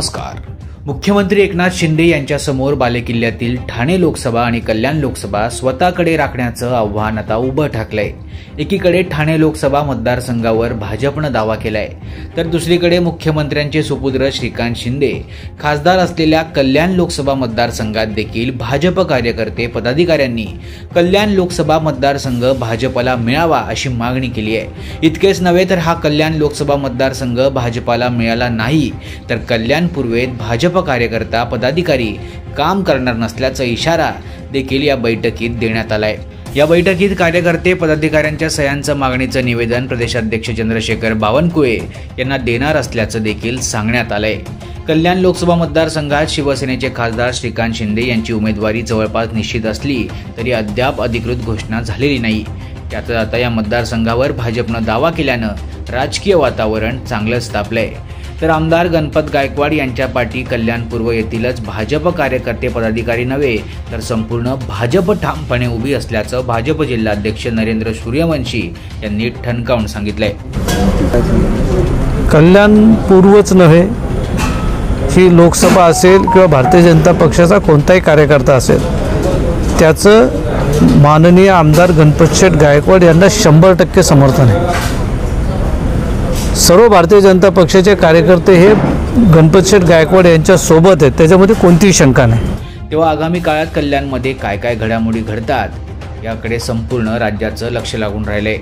नमस्कार। मुख्यमंत्री एकनाथ शिंदे यांच्यासमोर बालेकिल्ल्यातील ठाणे लोकसभा आणि कल्याण लोकसभा स्वतःकडे राखण्याचं आव्हान आता उभं ठाकलंय। एकीकडे ठाणे लोकसभा मतदारसंघावर भाजपनं दावा केलाय, तर दुसरीकडे मुख्यमंत्र्यांचे सुपुत्र श्रीकांत शिंदे खासदार असलेल्या कल्याण लोकसभा मतदारसंघात देखील भाजप कार्यकर्ते पदाधिकाऱ्यांनी कल्याण लोकसभा मतदारसंघ भाजपला मिळावा अशी मागणी केली आहे। इतकेच नव्हे तर हा कल्याण लोकसभा मतदारसंघ भाजपला मिळाला नाही तर कल्याण पूर्वेत भाजप कार्यकर्ता पदाधिकारी काम करणार नसल्याचा इशारा देखील या बैठकीत देण्यात आलाय। या बैठकीत कार्यकर्ते पदाधिकाऱ्यांच्या सह्यांचं मागणीचं निवेदन प्रदेशाध्यक्ष चंद्रशेखर बावनकुळे यांना देणार असल्याचं देखील सांगण्यात आलंय। कल्याण लोकसभा मतदारसंघात शिवसेनेचे खासदार श्रीकांत शिंदे यांची उमेदवारी जवळपास निश्चित असली तरी अद्याप अधिकृत घोषणा झालेली नाही। त्यातच आता या मतदारसंघावर भाजपनं दावा केल्यानं राजकीय वातावरण चांगलंच तापलंय। तर आमदार गणपत गायकवाड यांच्या पाठी कल्याण पूर्व येथीलच भाजप कार्यकर्ते पदाधिकारी नव्हे तर संपूर्ण भाजप ठामपणे उभी असल्याचं भाजप जिल्हाध्यक्ष नरेंद्र सूर्यवंशी यांनी ठणकावून सांगितलंय। कल्याण पूर्वच नव्हे, ही लोकसभा असेल किंवा भारतीय जनता पक्षाचा कोणताही कार्यकर्ता असेल, त्याचं माननीय आमदार गणपतशेठ गायकवाड यांना 100% समर्थन आहे। सर्व भारतीय जनता पक्षाचे कार्यकर्ते हे गणपतशेठ गायकवाड यांच्या सोबत आहेत, त्याच्यामध्ये कोणतीही शंका नाही। तेव्हा आगामी काळात कल्याणमध्ये काय काय घडामोडी घडतात याकडे संपूर्ण राज्याचं लक्ष लागून राहिलंय।